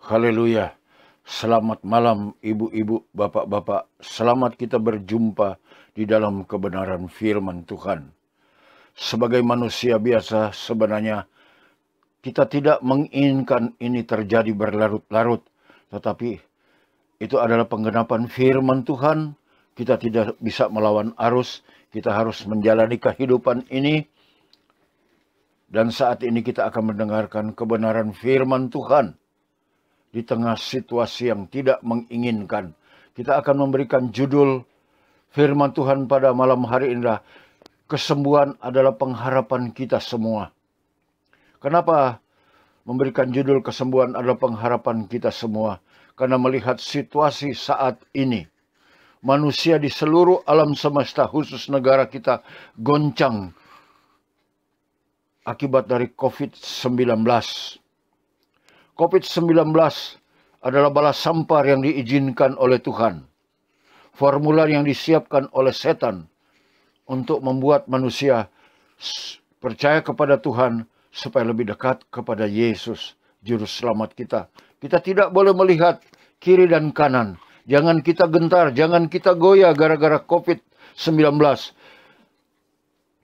Haleluya. Selamat malam ibu-ibu, bapak-bapak. Selamat kita berjumpa di dalam kebenaran firman Tuhan. Sebagai manusia biasa sebenarnya kita tidak menginginkan ini terjadi berlarut-larut. Tetapi itu adalah penggenapan firman Tuhan. Kita tidak bisa melawan arus. Kita harus menjalani kehidupan ini. Dan saat ini kita akan mendengarkan kebenaran firman Tuhan. Di tengah situasi yang tidak menginginkan. Kita akan memberikan judul firman Tuhan pada malam hari ini. Kesembuhan adalah pengharapan kita semua. Kenapa memberikan judul kesembuhan adalah pengharapan kita semua? Karena melihat situasi saat ini. Manusia di seluruh alam semesta khusus negara kita goncang akibat dari COVID-19. COVID-19 adalah bala sampar yang diizinkan oleh Tuhan. Formulir yang disiapkan oleh setan untuk membuat manusia percaya kepada Tuhan supaya lebih dekat kepada Yesus, Juru Selamat kita. Kita tidak boleh melihat kiri dan kanan. Jangan kita gentar, jangan kita goyah gara-gara COVID-19.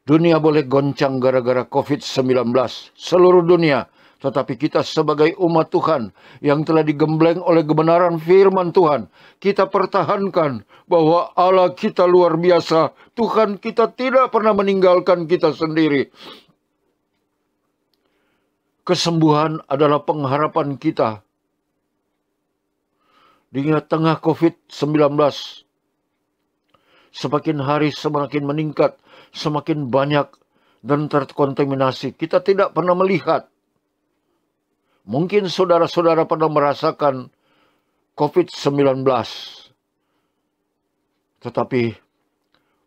Dunia boleh goncang gara-gara COVID-19. Seluruh dunia. Tetapi kita sebagai umat Tuhan yang telah digembleng oleh kebenaran firman Tuhan. Kita pertahankan bahwa Allah kita luar biasa. Tuhan kita tidak pernah meninggalkan kita sendiri. Kesembuhan adalah pengharapan kita. Di tengah COVID-19. Semakin hari semakin meningkat. Semakin banyak dan terkontaminasi. Kita tidak pernah melihat. Mungkin saudara-saudara pernah merasakan COVID-19. Tetapi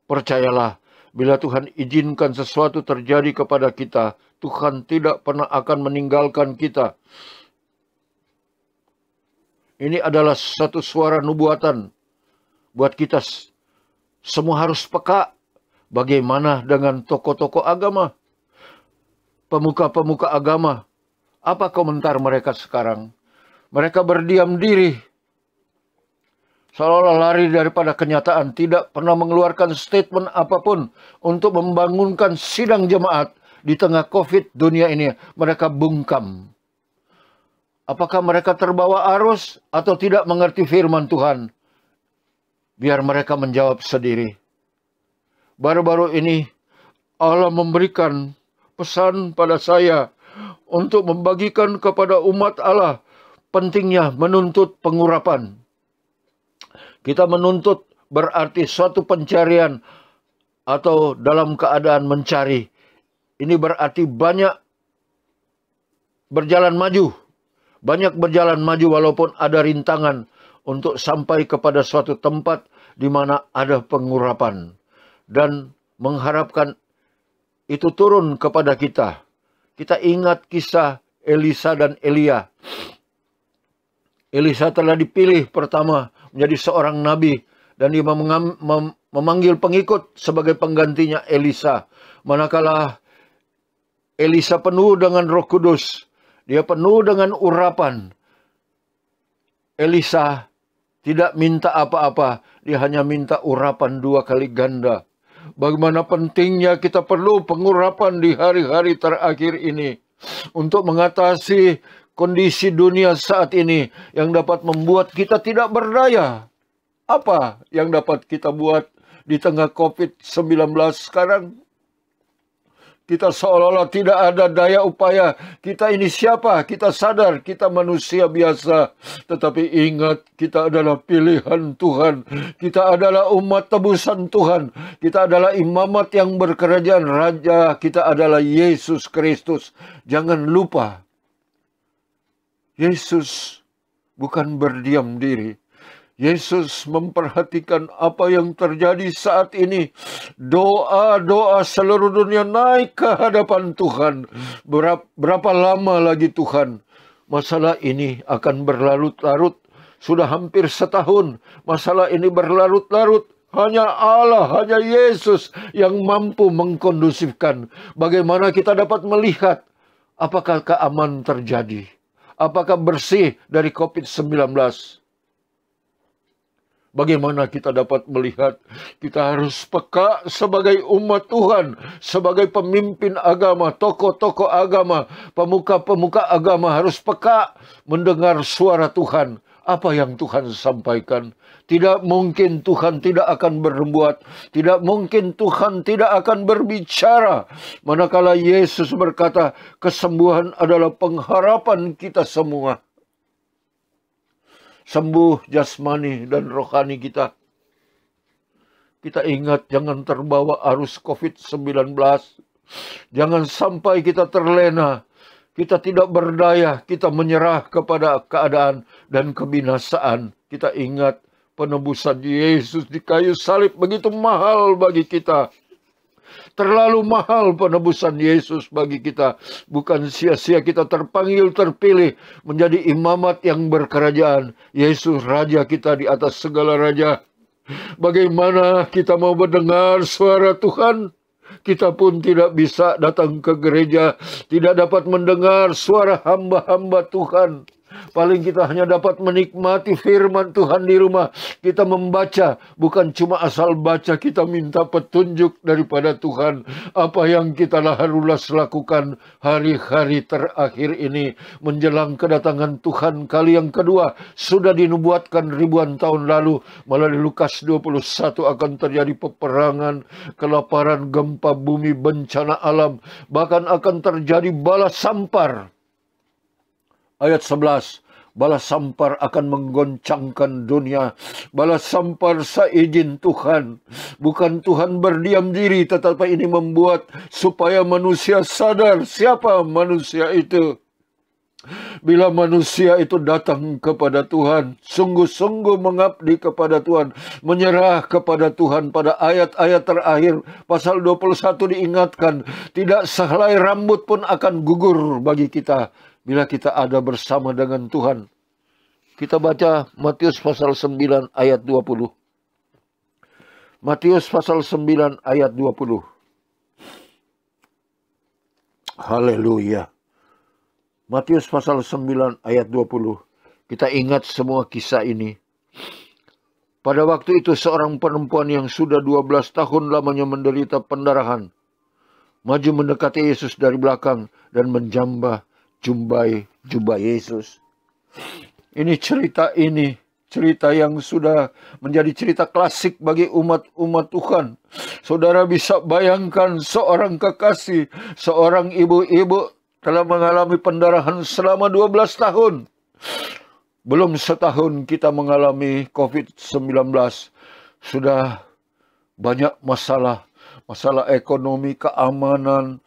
percayalah, bila Tuhan izinkan sesuatu terjadi kepada kita, Tuhan tidak pernah akan meninggalkan kita. Ini adalah satu suara nubuatan buat kita. Semua harus peka. Bagaimana dengan tokoh-tokoh agama? Pemuka-pemuka agama. Apa komentar mereka sekarang? Mereka berdiam diri. Seolah-olah lari daripada kenyataan. Tidak pernah mengeluarkan statement apapun untuk membangunkan sidang jemaat. Di tengah COVID dunia ini. Mereka bungkam. Apakah mereka terbawa arus atau tidak mengerti firman Tuhan? Biar mereka menjawab sendiri. Baru-baru ini Allah memberikan pesan pada saya untuk membagikan kepada umat Allah pentingnya menuntut pengurapan. Kita menuntut berarti suatu pencarian atau dalam keadaan mencari. Ini berarti banyak berjalan maju. Banyak berjalan maju walaupun ada rintangan untuk sampai kepada suatu tempat di mana ada pengurapan. Dan mengharapkan itu turun kepada kita. Kita ingat kisah Elisa dan Elia. Elisa telah dipilih pertama menjadi seorang nabi. Dan dia memanggil pengikut sebagai penggantinya Elisa. Manakala Elisa penuh dengan Roh Kudus. Dia penuh dengan urapan. Elisa tidak minta apa-apa. Dia hanya minta urapan 2 kali ganda. Bagaimana pentingnya kita perlu pengurapan di hari-hari terakhir ini. Untuk mengatasi kondisi dunia saat ini. Yang dapat membuat kita tidak berdaya. Apa yang dapat kita buat di tengah COVID-19 sekarang? Kita seolah-olah tidak ada daya upaya. Kita ini siapa? Kita sadar kita manusia biasa. Tetapi ingat, kita adalah pilihan Tuhan. Kita adalah umat tebusan Tuhan. Kita adalah imamat yang berkerajaan raja. Kita adalah Yesus Kristus. Jangan lupa, Yesus bukan berdiam diri. Yesus memperhatikan apa yang terjadi saat ini. Doa-doa seluruh dunia naik ke hadapan Tuhan. Berapa lama lagi Tuhan? Masalah ini akan berlarut-larut. Sudah hampir setahun. Masalah ini berlarut-larut. Hanya Allah, hanya Yesus yang mampu mengkondusifkan. Bagaimana kita dapat melihat apakah keamanan terjadi? Apakah bersih dari COVID-19? Bagaimana kita dapat melihat? Kita harus peka sebagai umat Tuhan, sebagai pemimpin agama, tokoh-tokoh agama, pemuka-pemuka agama harus peka mendengar suara Tuhan. Apa yang Tuhan sampaikan? Tidak mungkin Tuhan tidak akan berbuat. Tidak mungkin Tuhan tidak akan berbicara. Manakala Yesus berkata, kesembuhan adalah pengharapan kita semua. Sembuh jasmani dan rohani kita. Kita ingat jangan terbawa arus COVID-19. Jangan sampai kita terlena. Kita tidak berdaya. Kita menyerah kepada keadaan dan kebinasaan. Kita ingat penebusan Yesus di kayu salib begitu mahal bagi kita. Terlalu mahal penebusan Yesus bagi kita. Bukan sia-sia kita terpanggil, terpilih menjadi imamat yang berkerajaan. Yesus Raja kita di atas segala raja. Bagaimana kita mau mendengar suara Tuhan? Kita pun tidak bisa datang ke gereja. Tidak dapat mendengar suara hamba-hamba Tuhan. Paling kita hanya dapat menikmati firman Tuhan di rumah. Kita membaca, bukan cuma asal baca, kita minta petunjuk daripada Tuhan. Apa yang kita harus lakukan hari-hari terakhir ini menjelang kedatangan Tuhan kali yang kedua. Sudah dinubuatkan ribuan tahun lalu melalui Lukas 21 akan terjadi peperangan, kelaparan, gempa bumi, bencana alam. Bahkan akan terjadi balas sampar. Ayat 11, balas sampar akan menggoncangkan dunia. Balas sampar seizin Tuhan. Bukan Tuhan berdiam diri, tetapi ini membuat supaya manusia sadar siapa manusia itu. Bila manusia itu datang kepada Tuhan, sungguh-sungguh mengabdi kepada Tuhan, menyerah kepada Tuhan. Pada ayat-ayat terakhir, pasal 21 diingatkan, tidak sehelai rambut pun akan gugur bagi kita bila kita ada bersama dengan Tuhan. Kita baca Matius pasal 9 ayat 20. Matius pasal 9 ayat 20. Haleluya. Matius pasal 9 ayat 20. Kita ingat semua kisah ini. Pada waktu itu seorang perempuan yang sudah 12 tahun lamanya menderita pendarahan maju mendekati Yesus dari belakang dan menjambah jubah Yesus. Ini cerita yang sudah menjadi cerita klasik bagi umat Tuhan. Saudara bisa bayangkan seorang kekasih, seorang ibu-ibu telah mengalami pendarahan selama 12 tahun. Belum setahun kita mengalami COVID-19. Sudah banyak masalah ekonomi, keamanan.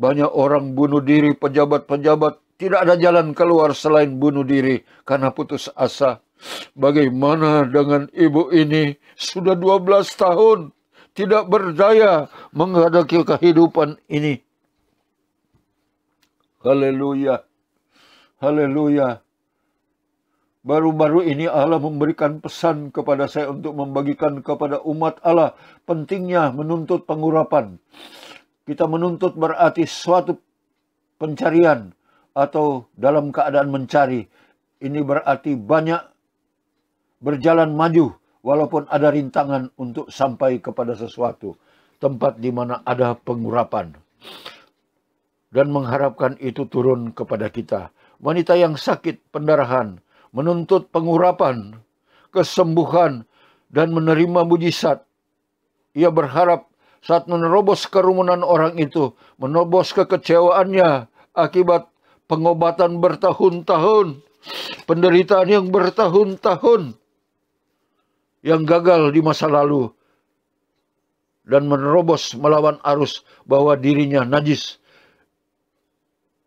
Banyak orang bunuh diri, pejabat-pejabat. Tidak ada jalan keluar selain bunuh diri karena putus asa. Bagaimana dengan ibu ini? Sudah 12 tahun. Tidak berdaya menghadapi kehidupan ini. Haleluya. Haleluya. Baru-baru ini Allah memberikan pesan kepada saya untuk membagikan kepada umat Allah pentingnya menuntut pengurapan. Kita menuntut berarti suatu pencarian atau dalam keadaan mencari. Ini berarti banyak berjalan maju walaupun ada rintangan untuk sampai kepada sesuatu. Tempat di mana ada pengurapan. Dan mengharapkan itu turun kepada kita. Wanita yang sakit pendarahan menuntut pengurapan, kesembuhan, dan menerima mujizat. Ia berharap saat menerobos kerumunan orang itu, menerobos kekecewaannya akibat pengobatan bertahun-tahun, penderitaan yang bertahun-tahun, yang gagal di masa lalu, dan menerobos melawan arus bahwa dirinya najis,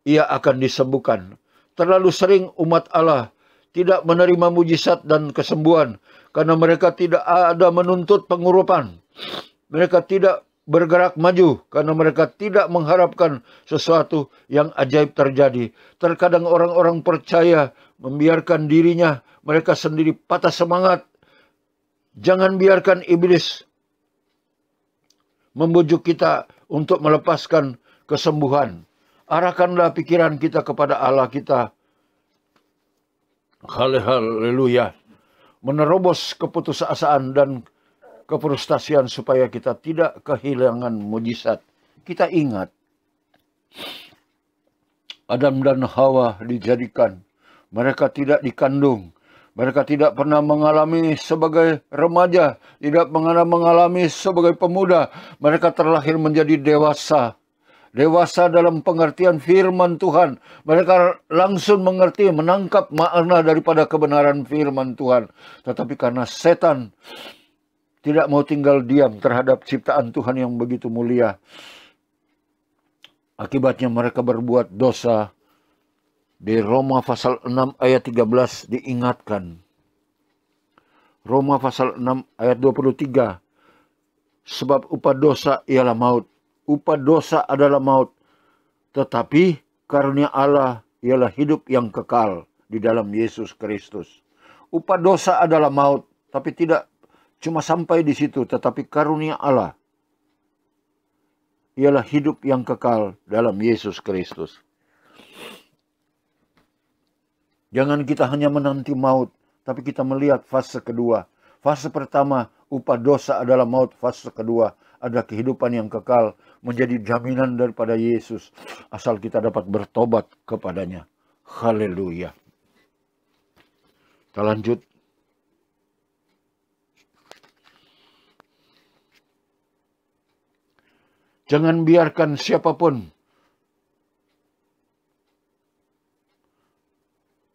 ia akan disembuhkan. Terlalu sering umat Allah tidak menerima mujizat dan kesembuhan, karena mereka tidak ada menuntut pengurapan. Mereka tidak bergerak maju karena mereka tidak mengharapkan sesuatu yang ajaib terjadi. Terkadang orang-orang percaya membiarkan dirinya mereka sendiri patah semangat. Jangan biarkan iblis membujuk kita untuk melepaskan kesembuhan. Arahkanlah pikiran kita kepada Allah kita. Haleluya. Menerobos keputusasaan dan kefrustasian supaya kita tidak kehilangan mujizat. Kita ingat, Adam dan Hawa dijadikan. Mereka tidak dikandung. Mereka tidak pernah mengalami sebagai remaja. Tidak pernah mengalami sebagai pemuda. Mereka terlahir menjadi dewasa. Dewasa dalam pengertian firman Tuhan. Mereka langsung mengerti, menangkap makna daripada kebenaran firman Tuhan. Tetapi karena setan tidak mau tinggal diam terhadap ciptaan Tuhan yang begitu mulia, akibatnya mereka berbuat dosa. Di Roma pasal 6 ayat 13 diingatkan. Roma pasal 6 ayat 23. Sebab upah dosa ialah maut. Upah dosa adalah maut. Tetapi karunia Allah ialah hidup yang kekal di dalam Yesus Kristus. Upah dosa adalah maut. Tapi tidak cuma sampai di situ. Tetapi karunia Allah ialah hidup yang kekal dalam Yesus Kristus. Jangan kita hanya menanti maut, tapi kita melihat fase kedua. Fase pertama, upah dosa adalah maut. Fase kedua, ada kehidupan yang kekal, menjadi jaminan daripada Yesus. Asal kita dapat bertobat kepadanya. Haleluya. Kita lanjut. Jangan biarkan siapapun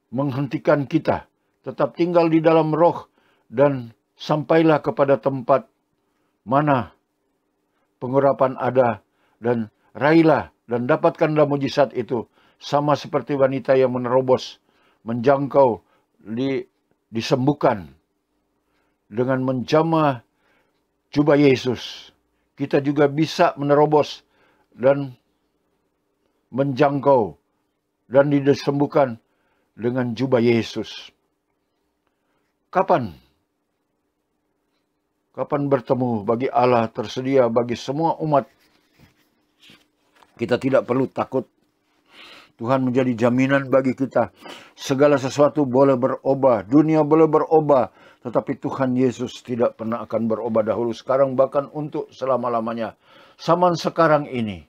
menghentikan kita. Tetap tinggal di dalam roh dan sampailah kepada tempat mana pengurapan ada dan raihlah dan dapatkanlah mujizat itu. Sama seperti wanita yang menerobos, menjangkau, disembuhkan dengan menjamah jubah Yesus. Kita juga bisa menerobos dan menjangkau dan disembuhkan dengan jubah Yesus. Kapan bertemu bagi Allah tersedia bagi semua umat. Kita tidak perlu takut. Tuhan menjadi jaminan bagi kita. Segala sesuatu boleh berubah. Dunia boleh berubah. Tetapi Tuhan Yesus tidak pernah akan berubah dahulu, sekarang, bahkan untuk selama-lamanya. Zaman sekarang ini.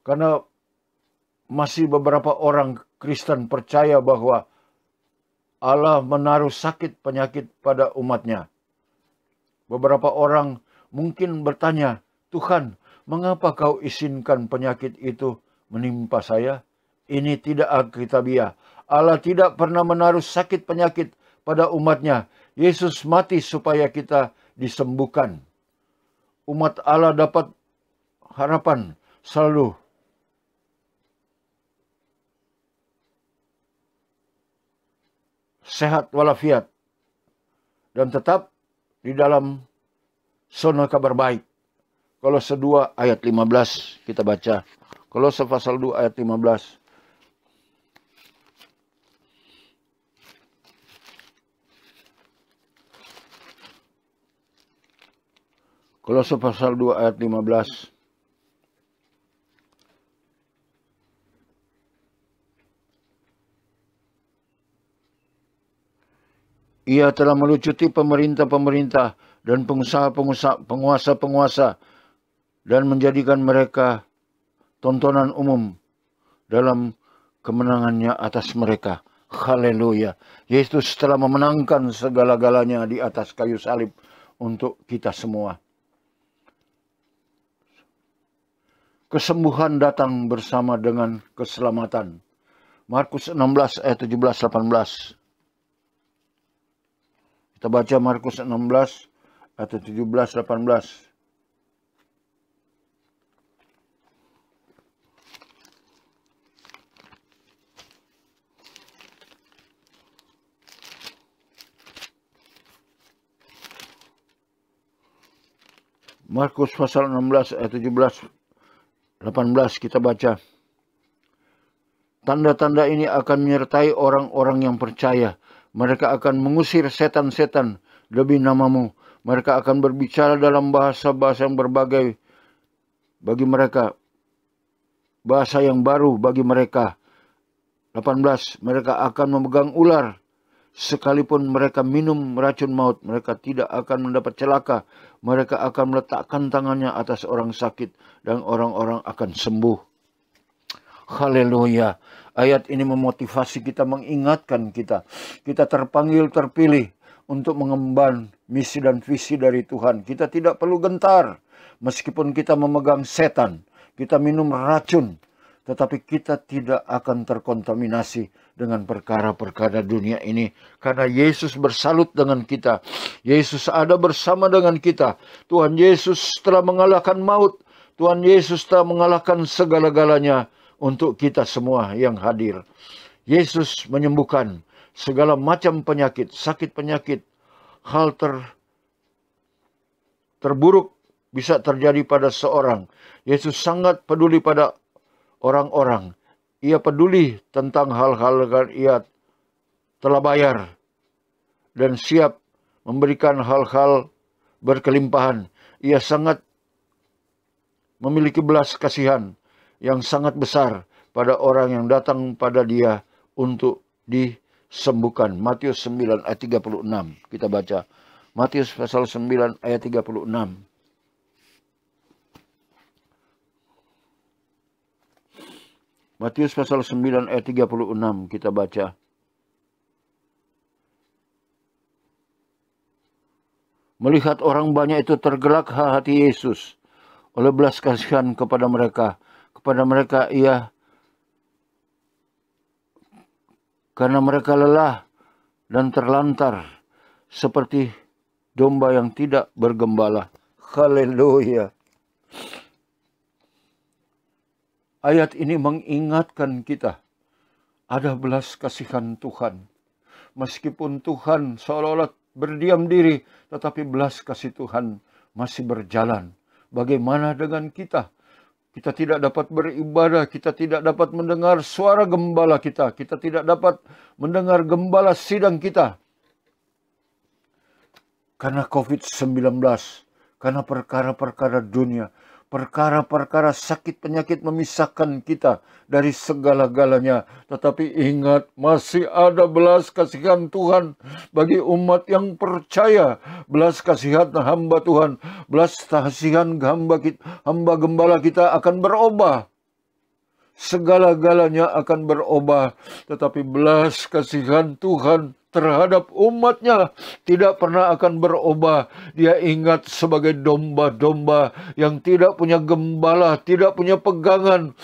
Karena masih beberapa orang Kristen percaya bahwa Allah menaruh sakit penyakit pada umatnya. Beberapa orang mungkin bertanya, Tuhan, mengapa kau izinkan penyakit itu menimpa saya? Ini tidak alkitabiah. Allah tidak pernah menaruh sakit penyakit pada umatnya. Yesus mati supaya kita disembuhkan. Umat Allah dapat harapan selalu. Sehat walafiat. Dan tetap di dalam zona kabar baik. Kolose 2 ayat 15 kita baca. Kolose pasal 2 ayat 15. Kolose pasal 2 ayat 15. Ia telah melucuti pemerintah-pemerintah dan penguasa-penguasa dan menjadikan mereka tontonan umum dalam kemenangannya atas mereka. Haleluya. Yesus telah memenangkan segala-galanya di atas kayu salib untuk kita semua. Kesembuhan datang bersama dengan keselamatan. Markus 16 ayat 17-18. Kita baca Markus 16 ayat 17-18. Markus pasal 16 ayat 17-18 kita baca. Tanda-tanda ini akan menyertai orang-orang yang percaya. Mereka akan mengusir setan-setan demi namamu. Mereka akan berbicara dalam bahasa-bahasa yang berbagai bagi mereka. bahasa yang baru bagi mereka. 18. Mereka akan memegang ular. Sekalipun mereka minum racun maut, mereka tidak akan mendapat celaka. Mereka akan meletakkan tangannya atas orang sakit dan orang-orang akan sembuh. Haleluya. Ayat ini memotivasi kita, mengingatkan kita. Kita terpanggil, terpilih untuk mengemban misi dan visi dari Tuhan. Kita tidak perlu gentar. Meskipun kita memegang setan, kita minum racun, tetapi kita tidak akan terkontaminasi dengan perkara-perkara dunia ini. Karena Yesus bersalut dengan kita. Yesus ada bersama dengan kita. Tuhan Yesus telah mengalahkan maut. Tuhan Yesus telah mengalahkan segala-galanya untuk kita semua yang hadir. Yesus menyembuhkan segala macam penyakit, sakit penyakit. Hal terburuk bisa terjadi pada seorang. Yesus sangat peduli pada orang-orang. Ia peduli tentang hal-hal yang ia telah bayar dan siap memberikan hal-hal berkelimpahan. Ia sangat memiliki belas kasihan yang sangat besar pada orang yang datang pada dia untuk disembuhkan. Matius 9 ayat 36. Kita baca. Matius pasal 9 ayat 36. Matius pasal 9 ayat 36 kita baca. Melihat orang banyak itu tergerak hati Yesus oleh belas kasihan kepada mereka. Kepada mereka ia, karena mereka lelah dan terlantar seperti domba yang tidak bergembala. Haleluya. Ayat ini mengingatkan kita, ada belas kasihan Tuhan. Meskipun Tuhan seolah-olah berdiam diri, tetapi belas kasih Tuhan masih berjalan. Bagaimana dengan kita? Kita tidak dapat beribadah, kita tidak dapat mendengar suara gembala kita, kita tidak dapat mendengar gembala sidang kita. Karena COVID-19, karena perkara-perkara dunia, perkara-perkara sakit penyakit memisahkan kita dari segala-galanya. Tetapi ingat, masih ada belas kasihan Tuhan bagi umat yang percaya. Belas kasihan hamba Tuhan, belas kasihan hamba gembala kita akan berubah. Segala-galanya akan berubah. Tetapi belas kasihan Tuhan terhadap umatnya tidak pernah akan berubah. Dia ingat sebagai domba-domba yang tidak punya gembala, tidak punya pegangan.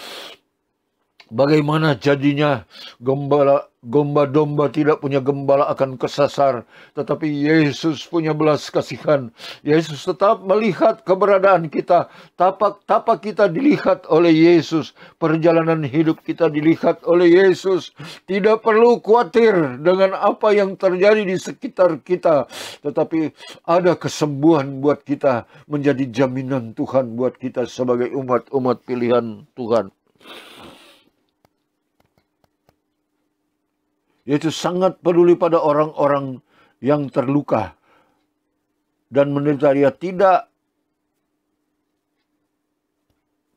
Bagaimana jadinya domba-domba tidak punya gembala akan kesasar. Tetapi Yesus punya belas kasihan. Yesus tetap melihat keberadaan kita. Tapak kita dilihat oleh Yesus. Perjalanan hidup kita dilihat oleh Yesus. Tidak perlu khawatir dengan apa yang terjadi di sekitar kita. Tetapi ada kesembuhan buat kita. Menjadi jaminan Tuhan buat kita sebagai umat pilihan Tuhan. Yesus sangat peduli pada orang-orang yang terluka dan menderita. Dia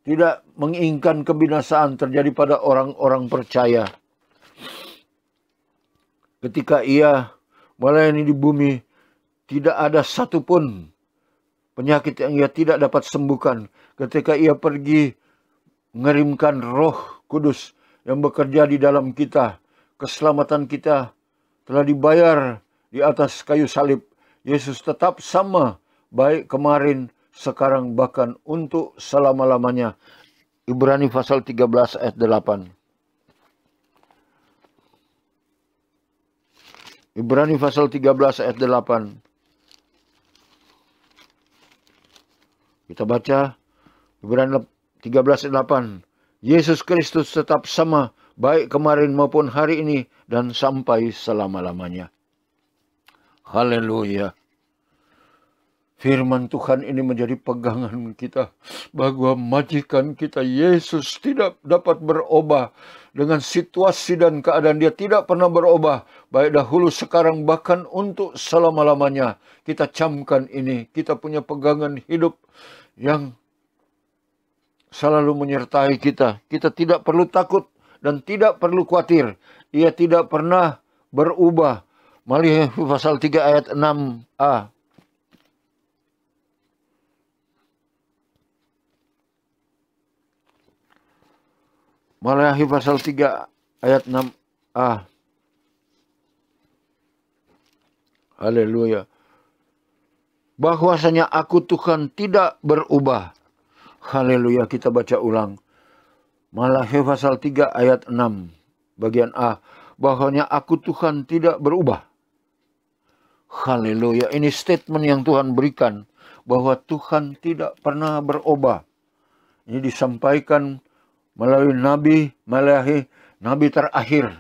tidak menginginkan kebinasaan terjadi pada orang-orang percaya. Ketika ia melayani di bumi, tidak ada satupun penyakit yang ia tidak dapat sembuhkan. Ketika ia pergi mengirimkan Roh Kudus yang bekerja di dalam kita, keselamatan kita telah dibayar di atas kayu salib. Yesus tetap sama, baik kemarin, sekarang, bahkan untuk selama-lamanya. Ibrani pasal 13 ayat 8. Ibrani pasal 13 ayat 8. Kita baca Ibrani 13 ayat 8. Yesus Kristus tetap sama, baik kemarin maupun hari ini dan sampai selama-lamanya. Haleluya. Firman Tuhan ini menjadi pegangan kita bahwa majikan kita Yesus tidak dapat berubah dengan situasi dan keadaan. Dia tidak pernah berubah, baik dahulu, sekarang, bahkan untuk selama-lamanya. Kita camkan ini, kita punya pegangan hidup yang selalu menyertai kita. Kita tidak perlu takut dan tidak perlu khawatir. Ia tidak pernah berubah. Maliaki pasal 3 ayat 6a. Maliaki pasal 3 ayat 6a. Haleluya. Bahwasanya aku Tuhan tidak berubah. Haleluya, kita baca ulang. Maliaki pasal 3 ayat 6 bagian A. Bahwasanya aku Tuhan tidak berubah. Haleluya, ini statement yang Tuhan berikan. Bahwa Tuhan tidak pernah berubah. Ini disampaikan melalui Nabi Maliaki, Nabi terakhir.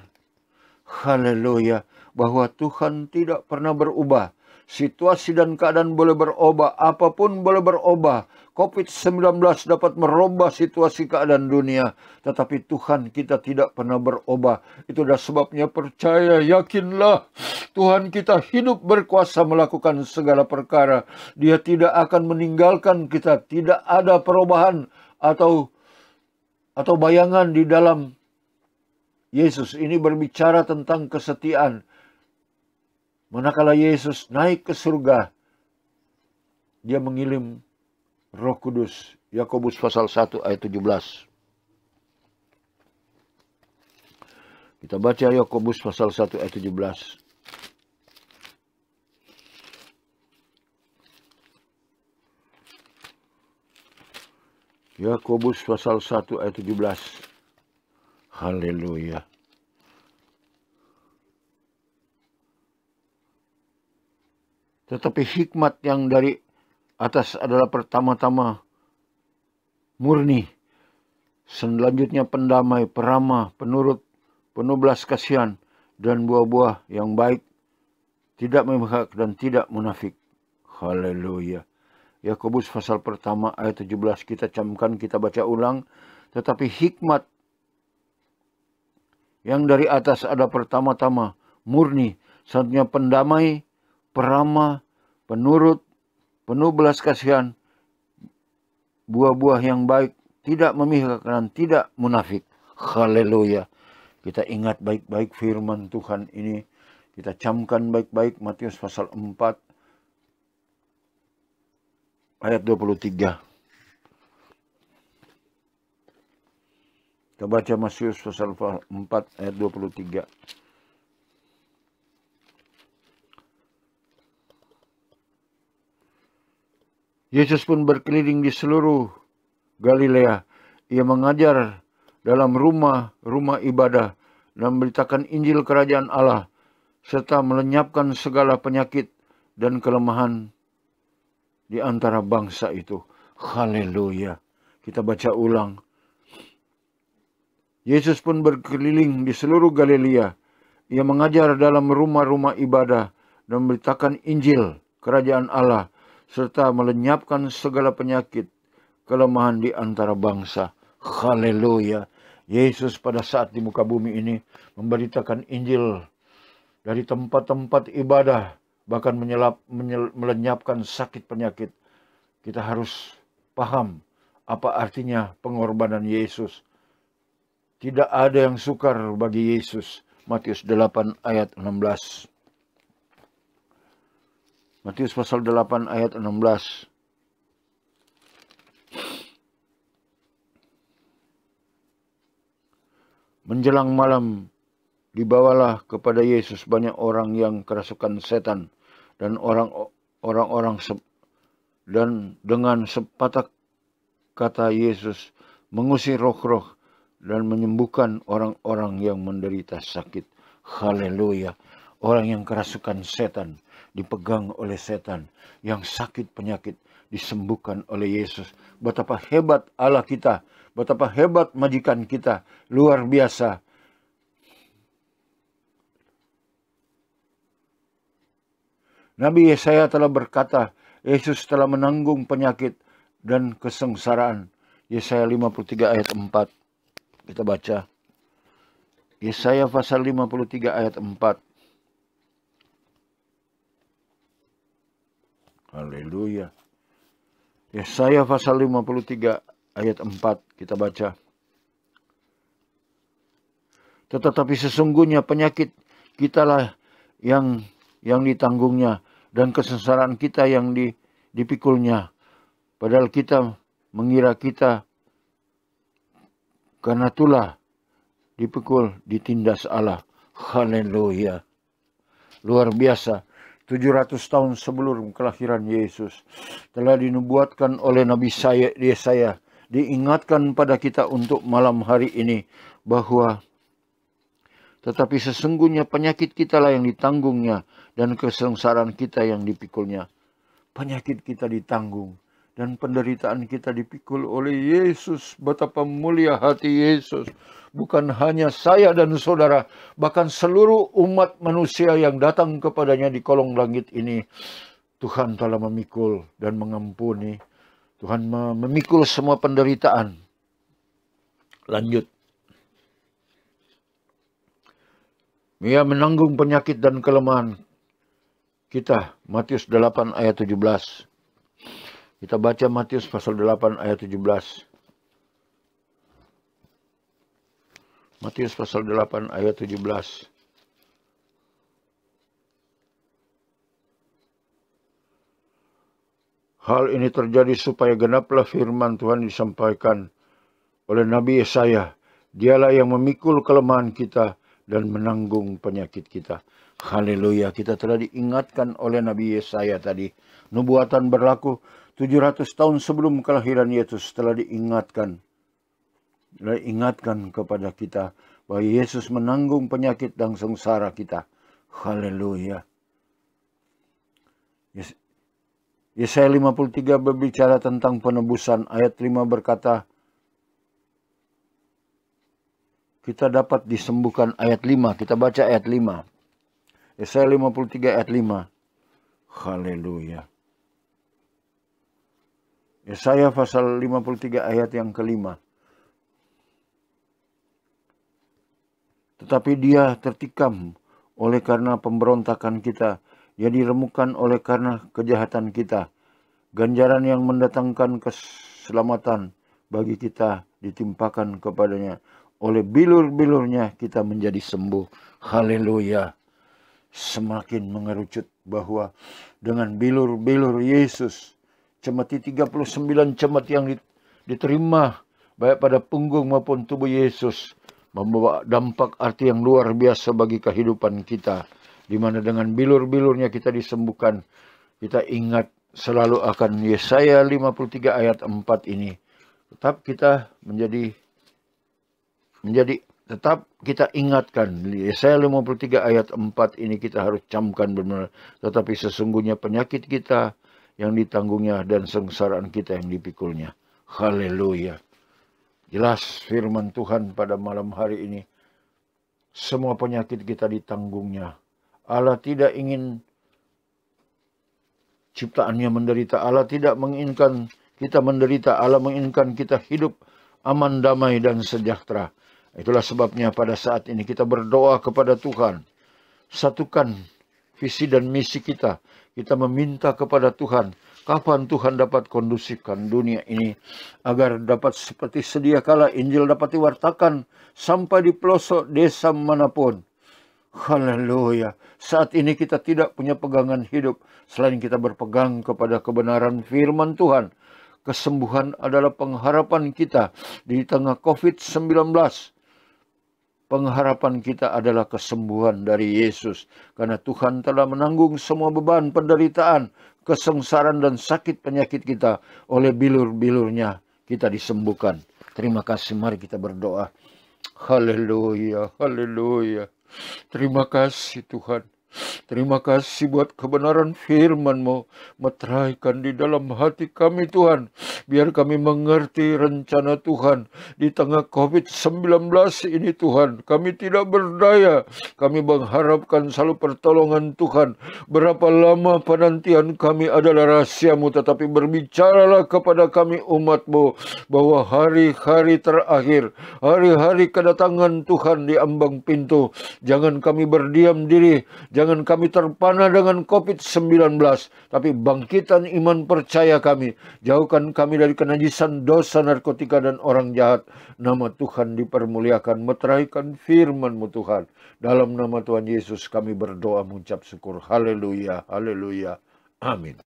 Haleluya, bahwa Tuhan tidak pernah berubah. Situasi dan keadaan boleh berubah, apapun boleh berubah. COVID-19 dapat merubah situasi keadaan dunia, tetapi Tuhan kita tidak pernah berubah. Itu adalah sebabnya percaya, yakinlah, Tuhan kita hidup berkuasa melakukan segala perkara. Dia tidak akan meninggalkan kita, tidak ada perubahan atau bayangan di dalam Yesus. Ini berbicara tentang kesetiaan. Manakala Yesus naik ke surga, dia mengirim Roh Kudus. Yakobus pasal 1 ayat 17. Kita baca Yakobus pasal 1 ayat 17. Yakobus pasal 1 ayat 17. Haleluya. Tetapi hikmat yang dari atas adalah pertama-tama murni, selanjutnya pendamai, peramah, penurut, penuh belas kasihan, dan buah-buah yang baik, tidak memihak dan tidak munafik. Haleluya. Yakobus pasal pertama ayat 17 kita camkan, kita baca ulang. Tetapi hikmat yang dari atas ada pertama-tama murni, selanjutnya pendamai, peramah, penurut, penuh belas kasihan, buah-buah yang baik, tidak memihak dan tidak munafik. Haleluya. Kita ingat baik-baik firman Tuhan ini. Kita camkan baik-baik Matius pasal 4 ayat 23. Kita baca Matius pasal 4 ayat 23. Yesus pun berkeliling di seluruh Galilea. Ia mengajar dalam rumah-rumah ibadah dan memberitakan Injil Kerajaan Allah, serta melenyapkan segala penyakit dan kelemahan di antara bangsa itu. Haleluya. Kita baca ulang. Yesus pun berkeliling di seluruh Galilea. Ia mengajar dalam rumah-rumah ibadah dan memberitakan Injil Kerajaan Allah, serta melenyapkan segala penyakit, kelemahan di antara bangsa. Haleluya. Yesus pada saat di muka bumi ini memberitakan Injil dari tempat-tempat ibadah, bahkan melenyapkan sakit penyakit. Kita harus paham apa artinya pengorbanan Yesus. Tidak ada yang sukar bagi Yesus. Matius 8 ayat 16. Matius pasal 8 ayat 16. Menjelang malam, dibawalah kepada Yesus banyak orang yang kerasukan setan, dan orang-orang dan dengan sepatah kata Yesus mengusir roh-roh dan menyembuhkan orang-orang yang menderita sakit. Haleluya. Orang yang kerasukan setan, dipegang oleh setan, yang sakit penyakit, disembuhkan oleh Yesus. Betapa hebat Allah kita, betapa hebat majikan kita, luar biasa. Nabi Yesaya telah berkata, Yesus telah menanggung penyakit dan kesengsaraan. Yesaya 53 ayat 4. Kita baca. Yesaya pasal 53 ayat 4. Haleluya. Yesaya pasal 53 ayat 4 kita baca. Tetapi sesungguhnya penyakit kitalah yang ditanggungnya, dan kesengsaraan kita yang dipikulnya. Padahal kita mengira kita karena itulah dipikul, ditindas Allah. Haleluya. Luar biasa. 700 tahun sebelum kelahiran Yesus telah dinubuatkan oleh Nabi Yesaya, diingatkan pada kita untuk malam hari ini bahwa tetapi sesungguhnya penyakit kita lah yang ditanggungnya, dan kesengsaraan kita yang dipikulnya. Penyakit kita ditanggung dan penderitaan kita dipikul oleh Yesus. Betapa mulia hati Yesus. Bukan hanya saya dan saudara, bahkan seluruh umat manusia yang datang kepadanya di kolong langit ini. Tuhan telah memikul dan mengampuni. Tuhan memikul semua penderitaan. Lanjut. Ia menanggung penyakit dan kelemahan kita. Matius 8 ayat 17. Kita baca Matius pasal 8 ayat 17. Matius pasal 8 ayat 17. Hal ini terjadi supaya genaplah firman Tuhan disampaikan oleh Nabi Yesaya. Dialah yang memikul kelemahan kita dan menanggung penyakit kita. Haleluya. Kita telah diingatkan oleh Nabi Yesaya tadi. Nubuatan berlaku 700 tahun sebelum kelahiran Yesus telah diingatkan. Kepada kita bahwa Yesus menanggung penyakit dan sengsara kita. Haleluya. Yesaya 53 berbicara tentang penebusan. Ayat 5 berkata, kita dapat disembuhkan. Ayat 5, kita baca ayat 5. Yesaya 53 ayat 5. Haleluya. Yesaya pasal 53 ayat yang kelima. Tetapi dia tertikam oleh karena pemberontakan kita. Dia diremukkan oleh karena kejahatan kita. Ganjaran yang mendatangkan keselamatan bagi kita ditimpakan kepadanya. Oleh bilur-bilurnya kita menjadi sembuh. Haleluya. Semakin mengerucut bahwa dengan bilur-bilur Yesus, cemeti 39 cemeti yang diterima baik pada punggung maupun tubuh Yesus, membawa dampak arti yang luar biasa bagi kehidupan kita. Di mana dengan bilur-bilurnya kita disembuhkan. Kita ingat selalu akan Yesaya 53 ayat 4 ini. Tetap kita tetap kita ingatkan. Yesaya 53 ayat 4 ini kita harus camkan benar. Tetapi sesungguhnya penyakit kita yang ditanggungnya dan sengsaraan kita yang dipikulnya. Haleluya. Jelas firman Tuhan pada malam hari ini. Semua penyakit kita ditanggungnya. Allah tidak ingin ciptaannya menderita. Allah tidak menginginkan kita menderita. Allah menginginkan kita hidup aman, damai, dan sejahtera. Itulah sebabnya pada saat ini kita berdoa kepada Tuhan. Satukan visi dan misi kita. Kita meminta kepada Tuhan. Kapan Tuhan dapat kondusifkan dunia ini. Agar dapat seperti sedia kala Injil dapat diwartakan. Sampai di pelosok desa manapun. Haleluya. Saat ini kita tidak punya pegangan hidup. Selain kita berpegang kepada kebenaran firman Tuhan. Kesembuhan adalah pengharapan kita di tengah COVID-19. Pengharapan kita adalah kesembuhan dari Yesus. Karena Tuhan telah menanggung semua beban, penderitaan, kesengsaraan dan sakit penyakit kita. Oleh bilur-bilurnya kita disembuhkan. Terima kasih, mari kita berdoa. Haleluya, haleluya. Terima kasih Tuhan. Terima kasih buat kebenaran firman-Mu. Meteraikan di dalam hati kami Tuhan. Biar kami mengerti rencana Tuhan. Di tengah COVID-19 ini Tuhan. Kami tidak berdaya. Kami mengharapkan selalu pertolongan Tuhan. Berapa lama penantian kami adalah rahasia-Mu. Tetapi berbicaralah kepada kami umat-Mu. Bahwa hari-hari terakhir. Hari-hari kedatangan Tuhan di ambang pintu. Jangan kami berdiam diri. Jangan Jangan kami terpana dengan COVID-19, tapi bangkitan iman percaya kami. Jauhkan kami dari kenajisan dosa, narkotika, dan orang jahat. Nama Tuhan dipermuliakan, meteraikan firman-Mu Tuhan. Dalam nama Tuhan Yesus kami berdoa mengucap syukur. Haleluya, haleluya, amin.